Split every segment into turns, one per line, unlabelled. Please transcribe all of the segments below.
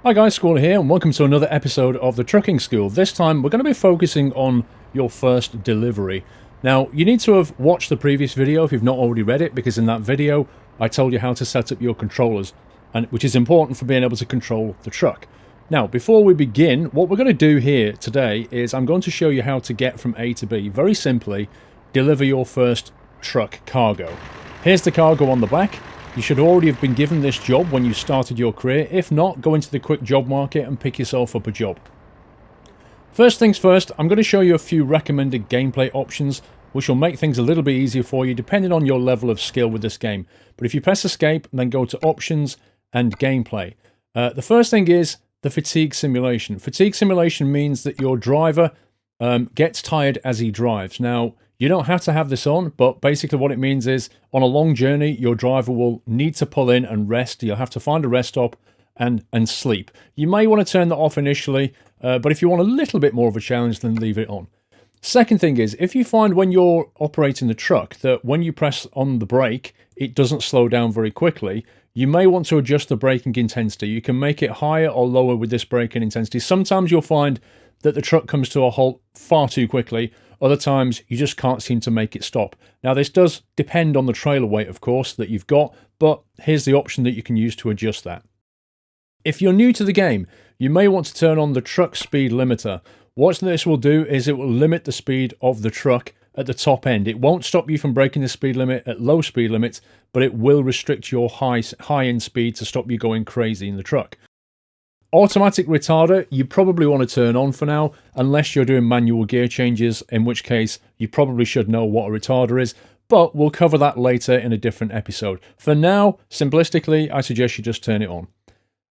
Hi guys, Squall here, and welcome to another episode of the Trucking School. This time we're going to be focusing on your first delivery. Now, you need to have watched the previous video if you've not already read it, because in that video I told you how to set up your controllers, which is important for being able to control the truck. Now, before we begin, what we're going to do here today is I'm going to show you how to get from A to B. Very simply, deliver your first truck cargo. Here's the cargo on the back. You should already have been given this job when you started your career. If not, go into the quick job market and pick yourself up a job. First things first, I'm going to show you a few recommended gameplay options which will make things a little bit easier for you depending on your level of skill with this game. But if you press escape and then go to options and gameplay, the first thing is the fatigue simulation. Fatigue simulation means that your driver gets tired as he drives. Now, you don't have to have this on, but basically what it means is on a long journey, your driver will need to pull in and rest. You'll have to find a rest stop and sleep. You may want to turn that off initially, but if you want a little bit more of a challenge, then leave it on. Second thing is, if you find when you're operating the truck that when you press on the brake, it doesn't slow down very quickly, you may want to adjust the braking intensity. You can make it higher or lower with this braking intensity. Sometimes you'll find that the truck comes to a halt far too quickly. Other times, you just can't seem to make it stop. Now, this does depend on the trailer weight, of course, that you've got, but here's the option that you can use to adjust that. If you're new to the game, you may want to turn on the truck speed limiter. What this will do is it will limit the speed of the truck at the top end. It won't stop you from breaking the speed limit at low speed limits, but it will restrict your high-end speed to stop you going crazy in the truck. Automatic retarder, you probably want to turn on for now, unless you're doing manual gear changes, in which case you probably should know what a retarder is, but we'll cover that later in a different episode. For now, simplistically, I suggest you just turn it on.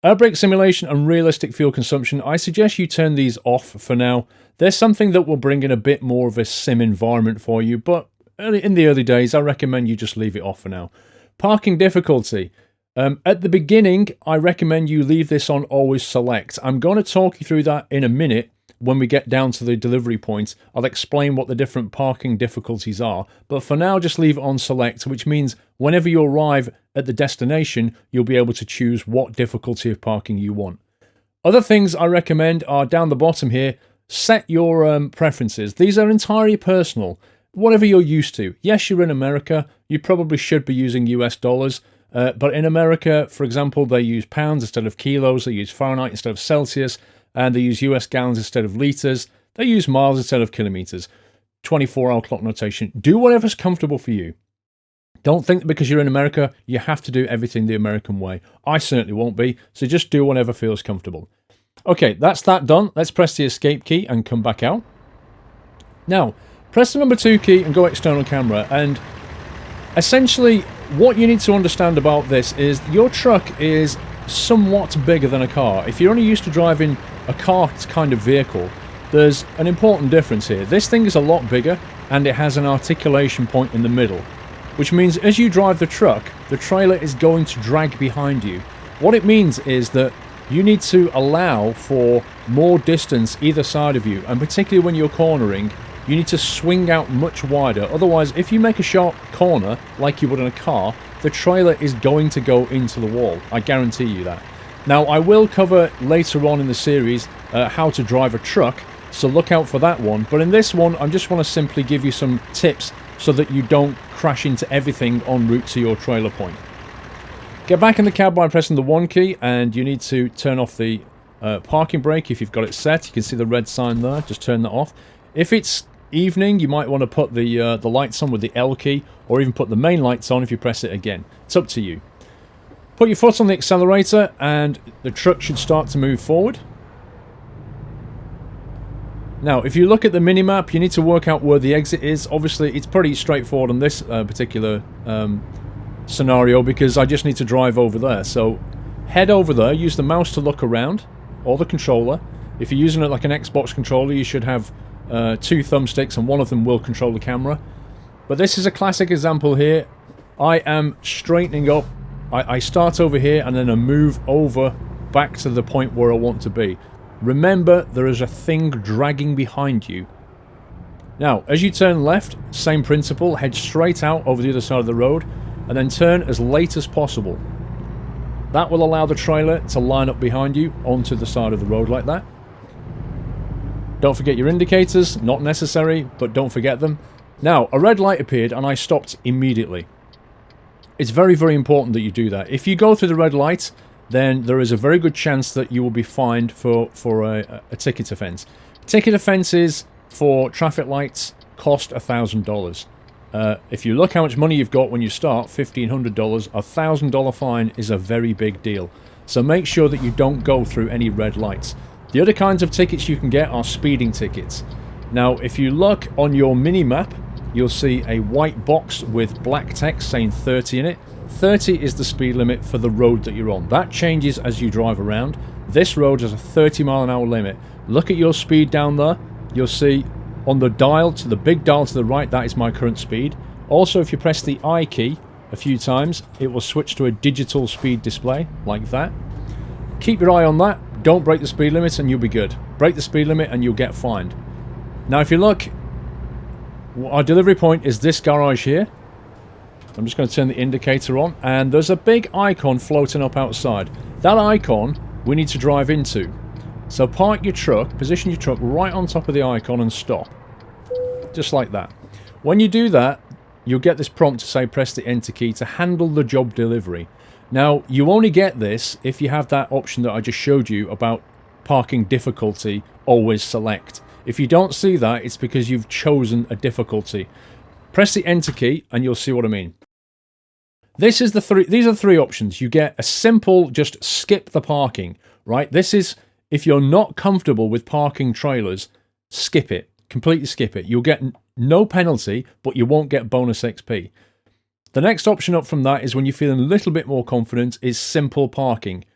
Air brake simulation and realistic fuel consumption, I suggest you turn these off for now. There's something that will bring in a bit more of a sim environment for you, but in the early days, I recommend you just leave it off for now. Parking difficulty. At the beginning, I recommend you leave this on always select. I'm going to talk you through that in a minute when we get down to the delivery point. I'll explain what the different parking difficulties are, but for now just leave it on select, which means whenever you arrive at the destination, you'll be able to choose what difficulty of parking you want. Other things I recommend are down the bottom here. Set your preferences. These are entirely personal, whatever you're used to. Yes, you're in America, you probably should be using US dollars. But in America, for example, they use pounds instead of kilos, they use Fahrenheit instead of Celsius, and they use US gallons instead of litres, they use miles instead of kilometres. 24-hour clock notation. Do whatever's comfortable for you. Don't think that because you're in America, you have to do everything the American way. I certainly won't be, so just do whatever feels comfortable. Okay, that's that done. Let's press the escape key and come back out. Now, press the number 2 key and go external camera, and essentially, what you need to understand about this is your truck is somewhat bigger than a car. If you're only used to driving a car kind of vehicle, there's an important difference here. This thing is a lot bigger and it has an articulation point in the middle, which means as you drive the truck, the trailer is going to drag behind you. What it means is that you need to allow for more distance either side of you, and particularly when you're cornering, you need to swing out much wider. Otherwise, if you make a sharp corner, like you would in a car, the trailer is going to go into the wall. I guarantee you that. Now, I will cover later on in the series how to drive a truck, so look out for that one. But in this one, I just want to simply give you some tips so that you don't crash into everything en route to your trailer point. Get back in the cab by pressing the 1 key, and you need to turn off the parking brake if you've got it set. You can see the red sign there. Just turn that off. If it's evening, you might want to put the lights on with the L key, or even put the main lights on if you press it again. It's up to you. Put your foot on the accelerator and the truck should start to move forward. Now, if you look at the minimap, you need to work out where the exit is. Obviously, it's pretty straightforward on this particular scenario because I just need to drive over there. So, head over there, use the mouse to look around, or the controller. If you're using it like an Xbox controller, you should have 2 thumbsticks and one of them will control the camera. But this is a classic example here. I am straightening up. I start over here and then I move over back to the point where I want to be. Remember, there is a thing dragging behind you. Now, as you turn left, same principle, head straight out over the other side of the road and then turn as late as possible. That will allow the trailer to line up behind you onto the side of the road like that. Don't forget your indicators, not necessary, but don't forget them. Now, a red light appeared and I stopped immediately. It's very, very important that you do that. If you go through the red light, then there is a very good chance that you will be fined for a ticket offence. Ticket offences for traffic lights cost $1,000. If you look how much money you've got when you start, $1,500, $1,000 fine is a very big deal. So make sure that you don't go through any red lights. The other kinds of tickets you can get are speeding tickets. Now, if you look on your mini-map, you'll see a white box with black text saying 30 in it. 30 is the speed limit for the road that you're on. That changes as you drive around. This road has a 30-mile-an-hour limit. Look at your speed down there. You'll see on the dial, to the big dial to the right, that is my current speed. Also, if you press the I key a few times, it will switch to a digital speed display, like that. Keep your eye on that. Don't break the speed limit and you'll be good. Break the speed limit and you'll get fined. Now, if you look, our delivery point is this garage here. I'm just going to turn the indicator on, and there's a big icon floating up outside. That icon we need to drive into. So park your truck, position your truck right on top of the icon and stop. Just like that. When you do that, you'll get this prompt to say press the enter key to handle the job delivery. Now, you only get this if you have that option that I just showed you about parking difficulty, always select. If you don't see that, it's because you've chosen a difficulty. Press the enter key and you'll see what I mean. These are the three options. You get a simple, just skip the parking, right? This is, if you're not comfortable with parking trailers, skip it. Completely skip it. You'll get no penalty, but you won't get bonus XP. The next option up from that is when you're feeling a little bit more confident is simple parking.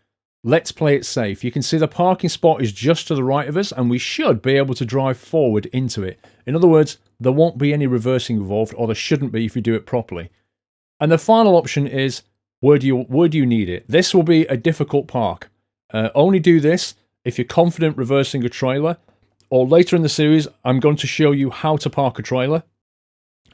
Let's play it safe. You can see the parking spot is just to the right of us and we should be able to drive forward into it. In other words, there won't be any reversing involved, or there shouldn't be if you do it properly. And the final option is where do you need it? This will be a difficult park. Only do this if you're confident reversing a trailer, or later in the series I'm going to show you how to park a trailer.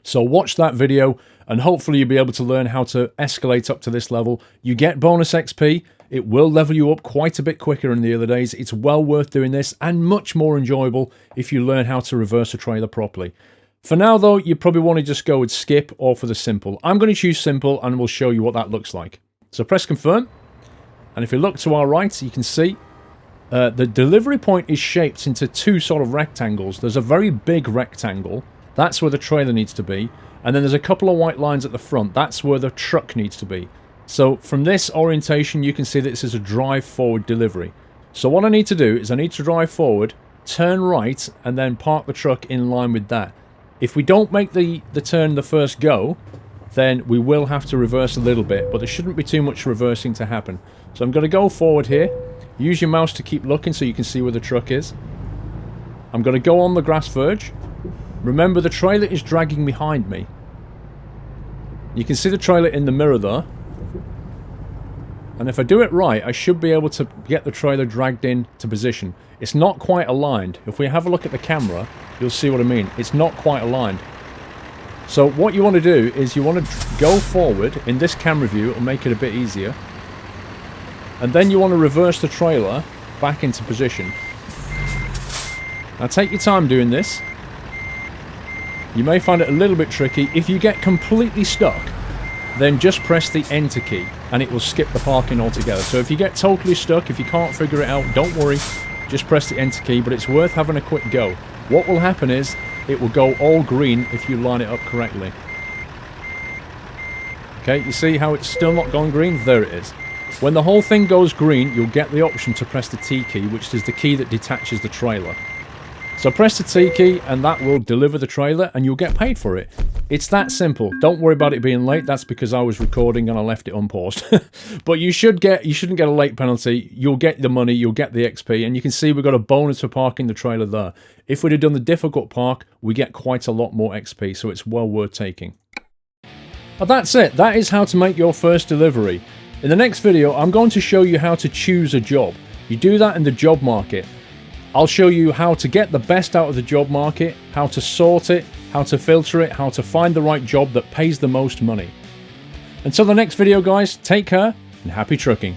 So watch that video and hopefully you'll be able to learn how to escalate up to this level. You get bonus XP. It will level you up quite a bit quicker than the other days. It's well worth doing this and much more enjoyable if you learn how to reverse a trailer properly. For now though, you probably want to just go with skip or for the simple. I'm going to choose simple and we'll show you what that looks like. So press confirm. And if you look to our right, you can see the delivery point is shaped into two sort of rectangles. There's a very big rectangle. That's where the trailer needs to be. And then there's a couple of white lines at the front. That's where the truck needs to be. So from this orientation, you can see that this is a drive forward delivery. So what I need to do is I need to drive forward, turn right, and then park the truck in line with that. If we don't make the turn the first go, then we will have to reverse a little bit, but there shouldn't be too much reversing to happen. So I'm going to go forward here. Use your mouse to keep looking so you can see where the truck is. I'm going to go on the grass verge. Remember, the trailer is dragging behind me. You can see the trailer in the mirror there. And if I do it right, I should be able to get the trailer dragged in to position. It's not quite aligned. If we have a look at the camera, you'll see what I mean. It's not quite aligned. So what you want to do is you want to go forward in this camera view. It'll make it a bit easier. And then you want to reverse the trailer back into position. Now take your time doing this. You may find it a little bit tricky. If you get completely stuck, then just press the enter key and it will skip the parking altogether. So if you get totally stuck, if you can't figure it out, don't worry. Just press the enter key, but it's worth having a quick go. What will happen is it will go all green if you line it up correctly. Okay, you see how it's still not gone green? There it is. When the whole thing goes green, you'll get the option to press the T key, which is the key that detaches the trailer. So press the T key and that will deliver the trailer and you'll get paid for it. It's that simple. Don't worry about it being late. That's because I was recording and I left it unpaused. But you shouldn't get a late penalty. You'll get the money, you'll get the XP, and you can see we've got a bonus for parking the trailer there. If we'd have done the difficult park, we get quite a lot more XP, so it's well worth taking. But that's it. That is how to make your first delivery. In the next video, I'm going to show you how to choose a job. You do that in the job market. I'll show you how to get the best out of the job market, how to sort it, how to filter it, how to find the right job that pays the most money. Until the next video, guys, take care and happy trucking.